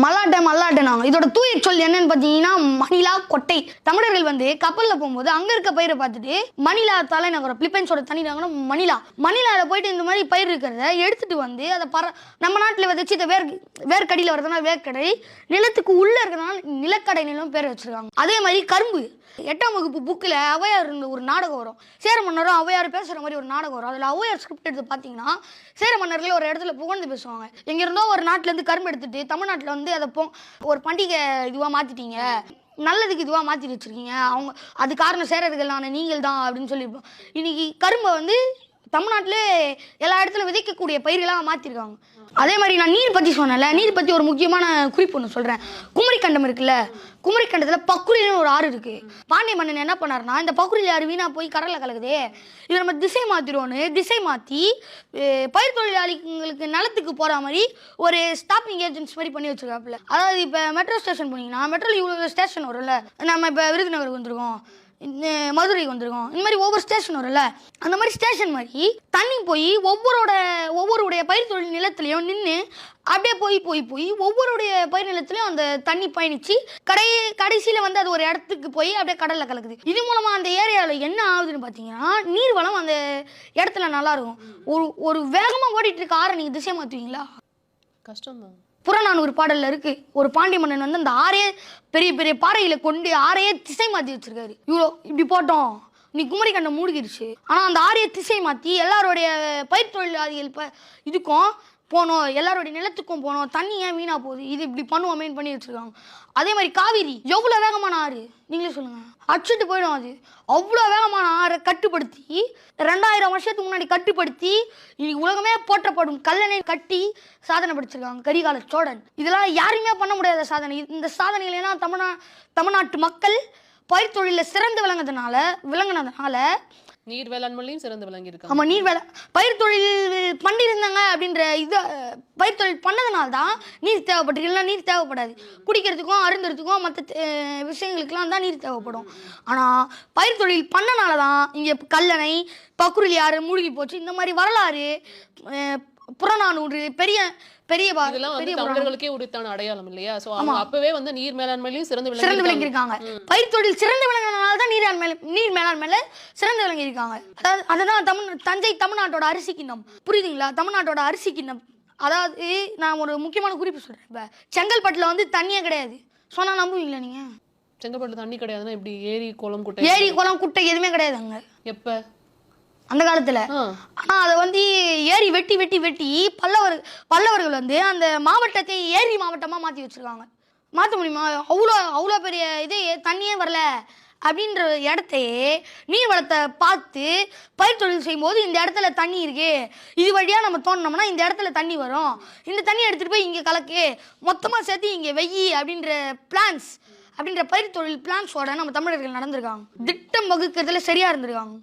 மல்லாட்டை இதோட தூய சொல் என்னன்னு பார்த்தீங்கன்னா மணிலா கொட்டை. தமிழர்கள் வந்து கப்பலில் போகும்போது அங்கே இருக்க பயிரை பார்த்துட்டு மணிலா தலைநகரம் பிலிப்பைன்ஸோட தனி நகரம் மணிலால போயிட்டு இந்த மாதிரி பயிர் இருக்கிறத எடுத்துட்டு வந்து அதை நம்ம நாட்டில் விதைச்சு இதை வேர்க்கடியில் வரதுனால வேர்க்கடை, நிலத்துக்கு உள்ளே இருக்கிறதுனால நிலக்கடை நிலம் பேர் வச்சிருக்காங்க. அதே மாதிரி கரும்பு 8ஆம் வகுப்பு புக்கில் ஔவையார் இருந்த ஒரு நாடகம் வரும். சேர மன்னரும் ஔவையார் பேசுகிற மாதிரி ஒரு நாடகம் வரும். அதில் ஔவையார் ஸ்கிரிப்ட் எடுத்து பார்த்தீங்கன்னா சேர மன்னர்களே ஒரு இடத்துல புகழ்ந்து பேசுவாங்க. எங்கேருந்தோ ஒரு நாட்டிலேருந்து கரும்பு எடுத்துட்டு தமிழ்நாட்டில் வந்து அதை ஒரு பண்டிகை இதுவாக மாற்றிட்டீங்க, நல்லதுக்கு இதுவாக மாற்றி வச்சுருக்கீங்க, அவங்க அது காரணம் சேரர்களான நீங்கள் தான் அப்படின்னு சொல்லியிருப்போம். இன்றைக்கி கரும்பை வந்து தமிழ்நாட்டிலே எல்லா இடத்துலையும் விதைக்கக்கூடிய பயிர்களாக மாற்றிருக்காங்க. அதே மாதிரி நான் நீர் பற்றி சொன்னேன்ல, நீர் பற்றி ஒரு முக்கியமான குறிப்பு ஒன்று சொல்கிறேன். குமரிக்கண்டம் இருக்குல்ல, குமரிக்கண்டத்தில் பக்குரின்னு ஒரு ஆறு இருக்குது. பாண்டிய மன்னன் என்ன பண்ணார்னா, இந்த பக்குரியில் ஆறு வீணாக போய் கடலில் கலக்குதே, இதை நம்ம திசை மாற்றிடுவோன்னு திசை மாற்றி பயிர் தொழிலாளிகளுக்கு நிலத்துக்கு போகிற மாதிரி ஒரு ஸ்டாப்பிங் ஏஜென்ட்ஸ் மாதிரி பண்ணி வச்சுருக்காப்புல. அதாவது இப்போ மெட்ரோ ஸ்டேஷன் போனீங்கன்னா மெட்ரோவில் இவ்வளோ ஸ்டேஷன் வரும்ல, நம்ம இப்போ விருதுநகருக்கு வந்துருக்கோம், மதுரைக்கு வந்துருக்கோம், இந்த மாதிரி ஒவ்வொரு ஸ்டேஷன் வரும்ல, அந்த மாதிரி ஸ்டேஷன் மாதிரி தண்ணி போய் ஒவ்வொருடைய பயிர் தொழில் நிலத்துலையும் நின்று அப்படியே போய் ஒவ்வொருடைய பயிர் நிலத்துலையும் அந்த தண்ணி பயணிச்சு கடைசியில் வந்து அது ஒரு இடத்துக்கு போய் அப்படியே கடலில் கலக்குது. இது மூலமாக அந்த ஏரியாவில் என்ன ஆகுதுன்னு பார்த்தீங்கன்னா நீர் வளம் அந்த இடத்துல நல்லா இருக்கும். ஒரு வேகமாக ஓடிட்டு இருக்க ஆறை நீங்கள் திசை மாற்றுவீங்களா? கஷ்டம்தான். புறநானூறு பாடல்ல இருக்கு, ஒரு பாண்டிய மன்னன் வந்து அந்த ஆறையே பெரிய பெரிய பாறையில கொண்டு ஆறையே திசை மாற்றி வச்சிருக்காரு. இவ்வளோ இப்படி போட்டோம், நீ குமரிக்கண்டம் மூழ்கிடுச்சு. ஆனால் அந்த ஆறையை திசை மாற்றி எல்லாருடைய பயிர் தொழிலாளிகள் இதுக்கும் போனோம், எல்லாருடைய நிலத்துக்கும் போனோம், தண்ணி ஏன் வீணா போகுது, இது இப்படி பண்ணுவோமேன்னு பண்ணி வச்சிருக்காங்க. அதே மாதிரி காவிரி எவ்வளோ வேகமான ஆறு நீங்களே சொல்லுங்க, அடிச்சுட்டு போயிடும். அது அவ்வளோ வேகமான ஆறை கட்டுப்படுத்தி 2000 வருஷத்துக்கு முன்னாடி கட்டுப்படுத்தி இன்னைக்கு உலகமே போற்றப்படும் கல்லணை கட்டி சாதனை படிச்சிருக்காங்க கரிகால சோழன். இதெல்லாம் யாருமே பண்ண முடியாத சாதனை. இந்த சாதனைகளெல்லாம் தமிழ்நாட்டு மக்கள் பயிர் தொழிலில் சிறந்து விளங்கினதுனால நீர் வேளாண்மையிலையும் சிறந்து விளங்கி இருக்காங்க. ஆமாம், பயிர் தொழில் பண்ணியிருந்தாங்க அப்படின்ற பயிர் தொழில் பண்ணதுனால தான் நீர் தேவைப்பட்டிருக்கு. இல்லைன்னா நீர் தேவைப்படாது. குடிக்கிறதுக்கும் அருந்துறதுக்கும் மற்ற விஷயங்களுக்கெல்லாம் தான் நீர் தேவைப்படும். ஆனால் பயிர் தொழில் பண்ணனால தான் இங்கே கல்லணை பக்குரில் ஆறு மூழ்கி போச்சு. இந்த மாதிரி வரலாறு புறநானூறு பெரிய தமிழர்களுக்கே உரித்தான அடையாளம் இல்லையா? சோ அப்பவே வந்து நீர் மேலாண்மையிலும் சிறந்து விளங்கியிருக்காங்க. பயிர் தொழில் சிறந்து விளங்கினால தான் நீர் மேலாண்மையில சிறந்து விளங்கியிருக்காங்க. அதுதான் தஞ்சை தமிழ்நாட்டோட அரிசி கிண்ணம். புரியுதுங்களா? தமிழ்நாட்டோட அரிசி கிண்ணம். அதாவது நான் ஒரு முக்கியமான குறிப்பு சொல்றேன். இப்ப செங்கல்பட்டுல வந்து தண்ணியே கிடையாது சொன்னா நம்புவீங்களா நீங்க? செங்கல்பட்டுல தண்ணி கிடையாதுன்னா இப்படி ஏரி குளம் குட்டை எதுவுமே கிடையாது அங்க. எப்ப? அந்த காலத்துல. ஆனா அதை வந்து ஏரி வெட்டி பல்லவர்கள் வந்து அந்த மாவட்டத்தை ஏரி மாவட்டமா மாத்தி வச்சிருக்காங்க. மாற்ற முடியுமா? அவ்வளோ பெரிய இது தண்ணியே வரல அப்படின்ற இடத்தையே நீர் வளத்தை பார்த்து பயிர் தொழில் செய்யும்போது இந்த இடத்துல தண்ணி இருக்கு, இது வழியா நம்ம தோணுனோம்னா இந்த இடத்துல தண்ணி வரும், இந்த தண்ணி எடுத்துட்டு போய் இங்க கலக்கு, மொத்தமா சேர்த்து இங்க வெயி அப்படின்ற பயிர் தொழில் பிளான்ஸோட நம்ம தமிழர்கள் நடந்திருக்காங்க. திட்டம் வகுக்கிறதுல சரியா இருந்திருக்காங்க.